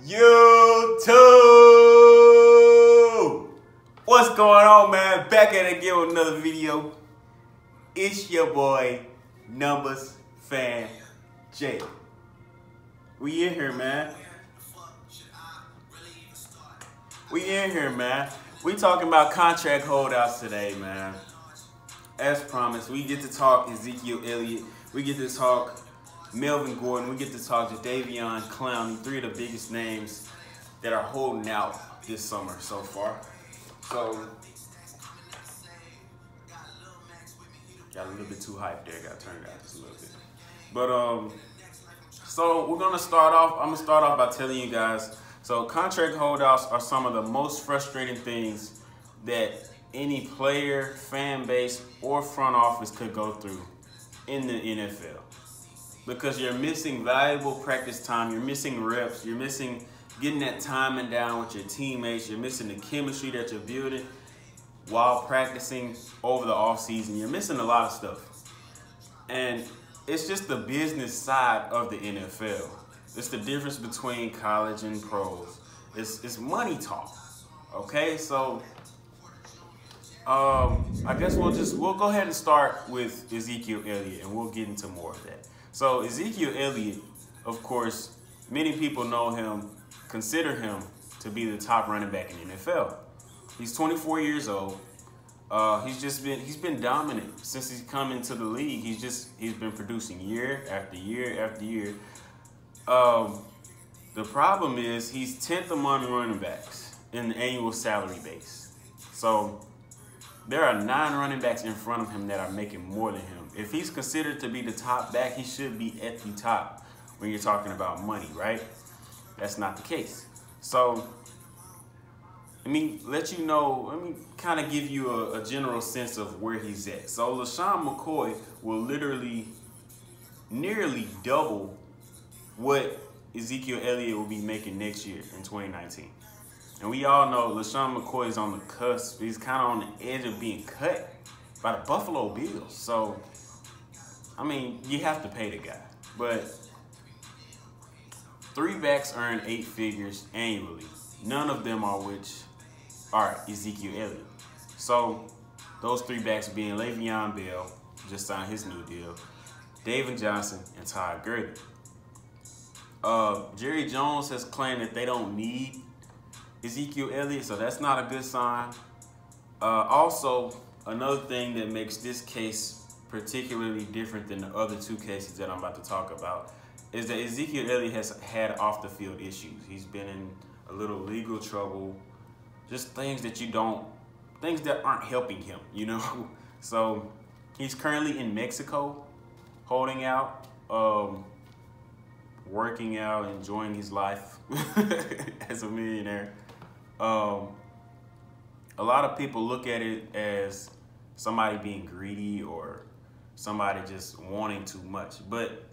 YouTube! What's going on, man? Back at it again with another video. It's your boy, Numbers Fan Jay. We in here, man. We talking about contract holdouts today, man. As promised, we get to talk Ezekiel Elliott. We get to talk Melvin Gordon. We get to talk Jadeveon Clowney, three of the biggest names that are holding out this summer so far. So, got a little bit too hyped there. Got turned out just a little bit. But so we're gonna start off. I'm gonna start off by telling you guys. So contract holdouts are some of the most frustrating things that any player, fan base, or front office could go through in the NFL. Because you're missing valuable practice time, you're missing reps, you're missing getting that timing down with your teammates, you're missing the chemistry that you're building while practicing over the offseason. You're missing a lot of stuff. And it's just the business side of the NFL. It's the difference between college and pros. It's money talk. Okay, so I guess we'll go ahead and start with Ezekiel Elliott, and we'll get into more of that. So Ezekiel Elliott, of course, many people know him, consider him to be the top running back in the NFL. He's 24 years old. He's been dominant since he's come into the league. He's been producing year after year after year. The problem is he's 10th among running backs in the annual salary base. So there are 9 running backs in front of him that are making more than him. If he's considered to be the top back, he should be at the top when you're talking about money, right? That's not the case. So let me kind of give you a general sense of where he's at. So LaShawn McCoy will literally nearly double what Ezekiel Elliott will be making next year in 2019. And we all know LaShawn McCoy is on the cusp. He's kind of on the edge of being cut by the Buffalo Bills. So, I mean, you have to pay the guy. But 3 backs earn 8 figures annually. None of them are Ezekiel Elliott. So, those 3 backs being Le'Veon Bell, just signed his new deal, David Johnson, and Todd Gurley. Jerry Jones has claimed that they don't need Ezekiel Elliott, so that's not a good sign. Also, another thing that makes this case particularly different than the other 2 cases that I'm about to talk about is that Ezekiel Elliott has had off-the-field issues. He's been in a little legal trouble, just things that aren't helping him, you know? So he's currently in Mexico, holding out, working out, enjoying his life as a millionaire. A lot of people look at it as somebody being greedy or somebody just wanting too much. But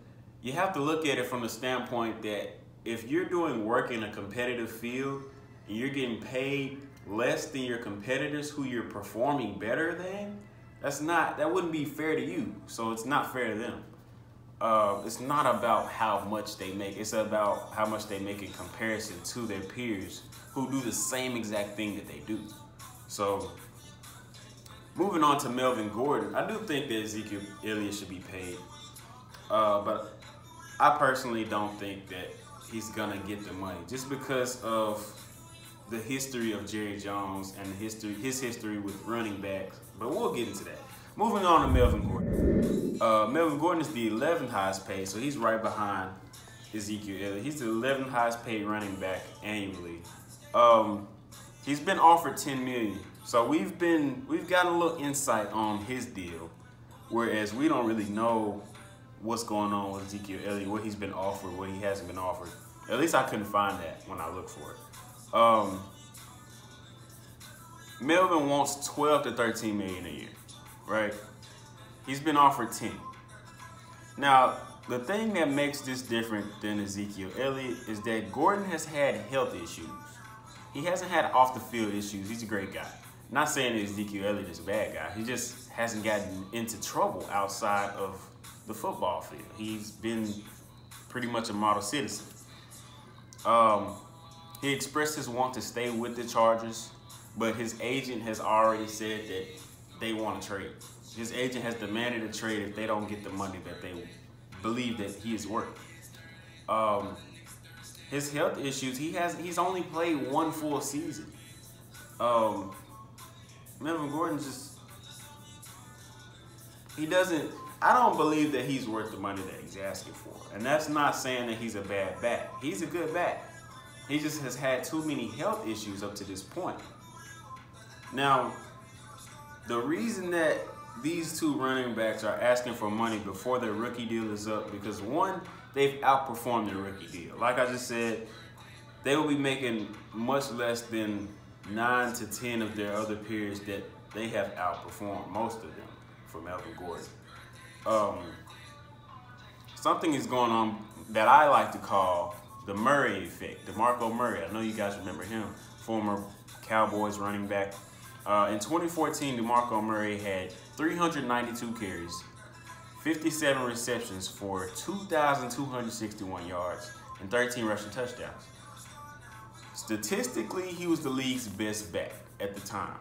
you have to look at it from the standpoint that if you're doing work in a competitive field and you're getting paid less than your competitors who you're performing better than, that wouldn't be fair to you. So it's not fair to them. It's not about how much they make. It's about how much they make in comparison to their peers who do the same exact thing that they do. So moving on to Melvin Gordon, I do think that Ezekiel Elliott should be paid. But I personally don't think that he's going to get the money just because of the history of Jerry Jones and his history with running backs. But we'll get into that. Moving on to Melvin Gordon. Melvin Gordon is the 11th highest paid, so he's right behind Ezekiel Elliott. He's the 11th highest paid running back annually. He's been offered $10 million. So we've gotten a little insight on his deal, whereas we don't really know what's going on with Ezekiel Elliott, what he's been offered, what he hasn't been offered. At least I couldn't find that when I looked for it. Melvin wants $12 to $13 million a year, right? He's been offered 10. Now, the thing that makes this different than Ezekiel Elliott is that Gordon has had health issues. He hasn't had off-the-field issues. He's a great guy. Not saying that Ezekiel Elliott is a bad guy. He just hasn't gotten into trouble outside of the football field. He's been pretty much a model citizen. He expressed his want to stay with the Chargers, but his agent has already said that they want to trade. His agent has demanded a trade if they don't get the money that they believe that he is worth. His health issues, he's only played one full season. Melvin Gordon I don't believe that he's worth the money that he's asking for. And that's not saying that he's a bad back. He's a good back. He just has had too many health issues up to this point. Now, the reason that these two running backs are asking for money before their rookie deal is up, because one, they've outperformed their rookie deal. Like I just said, they will be making much less than 9 to 10 of their other peers that they have outperformed, most of them, for Melvin Gordon. Something is going on that I like to call the Murray effect, DeMarco Murray. I know you guys remember him, former Cowboys running back. In 2014, DeMarco Murray had 392 carries, 57 receptions for 2,261 yards, and 13 rushing touchdowns. Statistically, he was the league's best back at the time.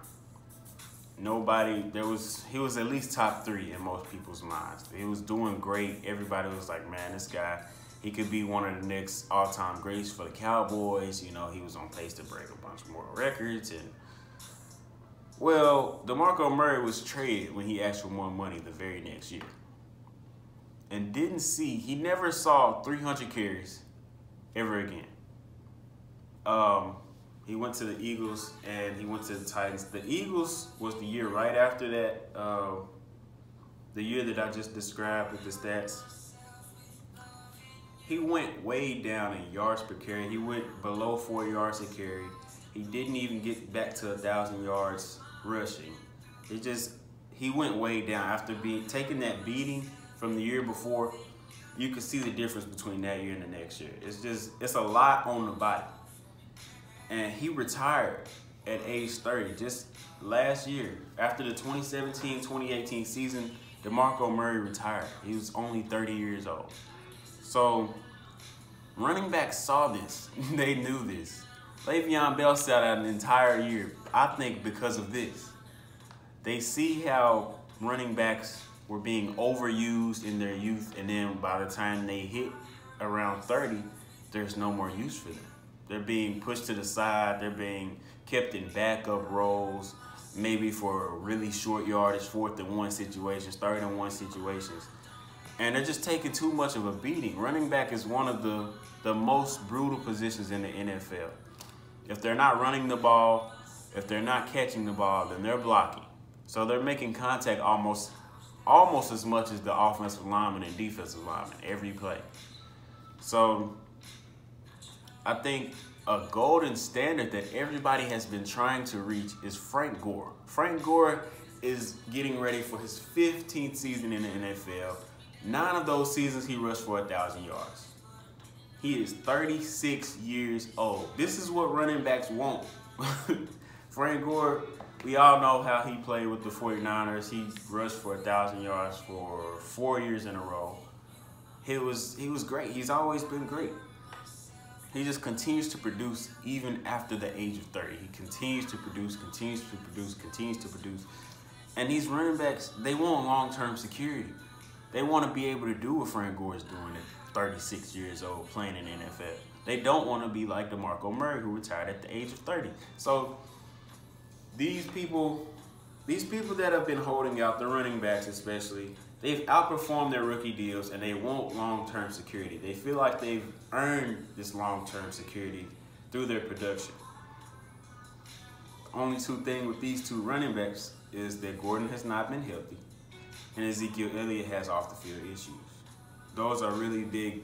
He was at least top 3 in most people's minds. He was doing great. Everybody was like, man, this guy, he could be one of the next all-time greats for the Cowboys. You know, he was on pace to break a bunch more records. And well, DeMarco Murray was traded when he asked for more money the very next year. And he never saw 300 carries ever again. He went to the Eagles and he went to the Titans. The Eagles was the year right after that, the year that I just described with the stats. He went way down in yards per carry. He went below 4 yards a carry. He didn't even get back to 1,000 yards rushing. He went way down after taking that beating from the year before. You could see the difference between that year and the next year. It's a lot on the body. And he retired at age 30, just last year. After the 2017-2018 season, DeMarco Murray retired. He was only 30 years old. So running backs saw this. They knew this. Le'Veon Bell sat out an entire year, I think, because of this. They see how running backs were being overused in their youth, and then by the time they hit around 30, there's no more use for them. They're being pushed to the side. They're being kept in backup roles, maybe for really short yardage, 4th and 1 situations, 3rd and 1 situations. And they're just taking too much of a beating. Running back is one of the most brutal positions in the NFL. If they're not running the ball, if they're not catching the ball, then they're blocking. So they're making contact almost as much as the offensive lineman and defensive lineman every play. So I think a golden standard that everybody has been trying to reach is Frank Gore. Frank Gore is getting ready for his 15th season in the NFL. 9 of those seasons he rushed for 1,000 yards. He is 36 years old. This is what running backs want. Frank Gore, we all know how he played with the 49ers. He rushed for 1,000 yards for 4 years in a row. He was great. He's always been great. He just continues to produce even after the age of 30. He continues to produce, continues to produce, continues to produce. And these running backs, they want long-term security. They want to be able to do what Frank Gore is doing at 36 years old playing in the NFL. They don't want to be like DeMarco Murray, who retired at the age of 30. So these people that have been holding out, the running backs especially, they've outperformed their rookie deals and they want long-term security. They feel like they've earned this long-term security through their production. Only two thing with these two running backs is that Gordon has not been healthy and Ezekiel Elliott has off-the-field issues. Those are really big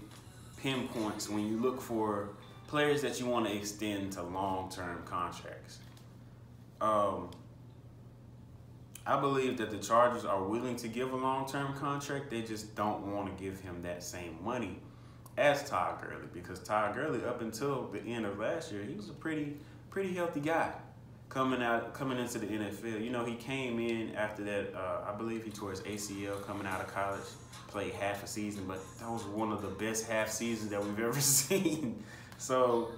pinpoints when you look for players that you want to extend to long-term contracts. I believe that the Chargers are willing to give a long-term contract. They just don't want to give him that same money as Todd Gurley, because Todd Gurley, up until the end of last year, he was a pretty healthy guy coming into the NFL. You know, he came in after that. I believe he tore his ACL coming out of college, played half a season, but that was one of the best half seasons that we've ever seen. So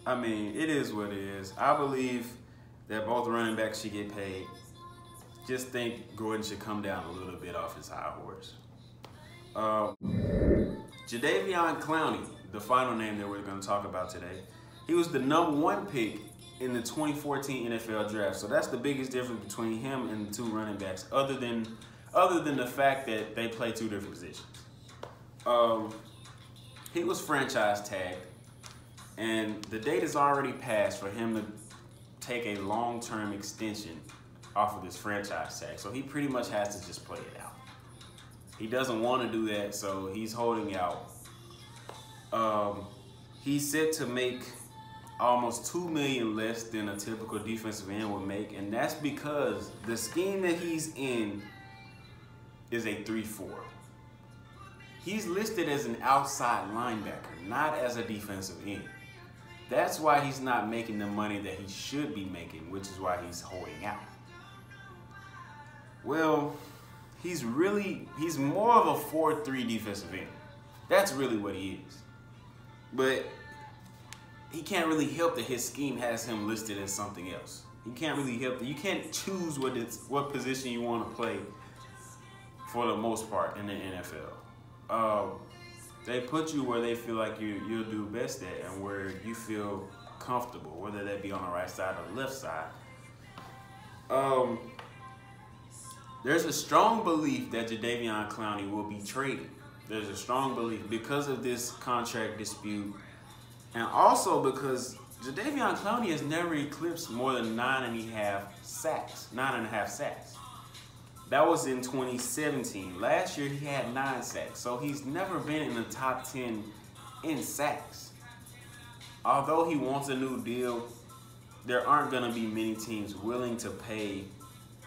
I mean, it is what it is. I believe that both running backs should get paid. Just think Gordon should come down a little bit off his high horse. Jadeveon Clowney, the final name that we're going to talk about today, he was the #1 pick in the 2014 NFL draft. So that's the biggest difference between him and the two running backs, other than the fact that they play two different positions. He was franchise tagged, and the date has already passed for him to take a long-term extension off of this franchise tag. So he pretty much has to just play it out. He doesn't want to do that, so he's holding out. He's set to make almost $2 million less than a typical defensive end would make, and that's because the scheme that he's in is a 3-4. He's listed as an outside linebacker, not as a defensive end. That's why he's not making the money that he should be making, which is why he's holding out. Well, he's more of a 4-3 defensive end. That's really what he is. But he can't really help that his scheme has him listed as something else. He can't really help that. You can't choose what position you want to play for the most part in the NFL. They put you where they feel like you'll do best at and where you feel comfortable, whether that be on the right side or the left side. There's a strong belief that Jadeveon Clowney will be traded. There's a strong belief because of this contract dispute, and also because Jadeveon Clowney has never eclipsed more than 9.5 sacks. That was in 2017. Last year he had 9 sacks, so he's never been in the top 10 in sacks. Although he wants a new deal, there aren't going to be many teams willing to pay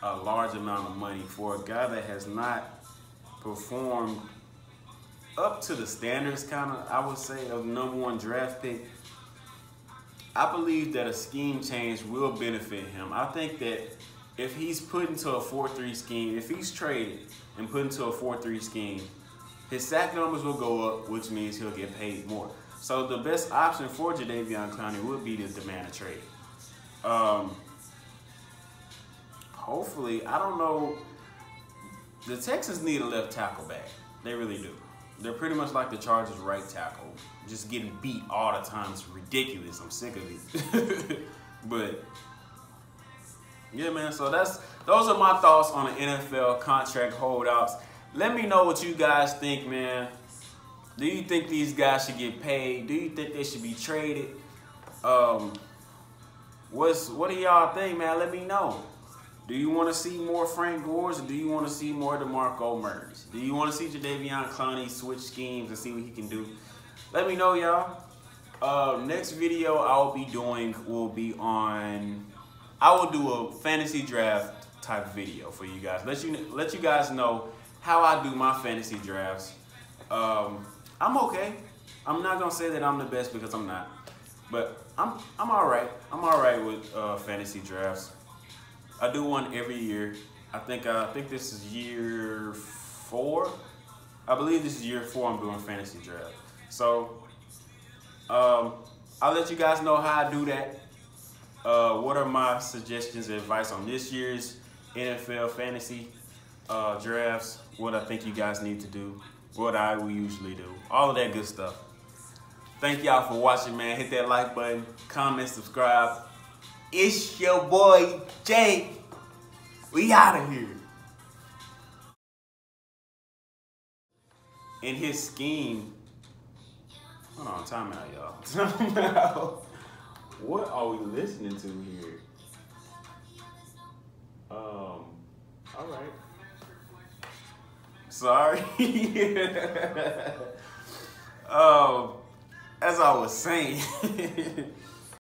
a large amount of money for a guy that has not performed up to the standards, kind of, I would say, of #1 draft pick. I believe that a scheme change will benefit him. I think that if he's put into a 4-3 scheme, if he's traded and put into a 4-3 scheme, his sack numbers will go up, which means he'll get paid more. So the best option for Jadeveon Clowney would be to demand a trade. Hopefully, I don't know. The Texans need a left tackle back. They really do. They're pretty much like the Chargers' right tackle, just getting beat all the time. It's ridiculous. I'm sick of it. But yeah, man. So those are my thoughts on the NFL contract holdouts. Let me know what you guys think, man. Do you think these guys should get paid? Do you think they should be traded? What do y'all think, man? Let me know. Do you want to see more Frank Gores, or do you want to see more DeMarco Murrays? Do you want to see Jadeveon Clowney switch schemes and see what he can do? Let me know, y'all. Next video I will be doing will be on, I will do a fantasy draft type video for you guys. Let you guys know how I do my fantasy drafts. I'm okay. I'm not gonna say that I'm the best because I'm not, but I'm all right. I'm all right with fantasy drafts. I do one every year. I think this is year 4. I believe this is year 4 I'm doing fantasy draft. So I'll let you guys know how I do that. What are my suggestions and advice on this year's NFL fantasy drafts? What I think you guys need to do. What I will usually do. All of that good stuff. Thank y'all for watching, man. Hit that like button, comment, subscribe. It's your boy, Jay. We out of here. In his scheme, hold on, time out, y'all. Time out. What are we listening to here? All right. Sorry. As I was saying.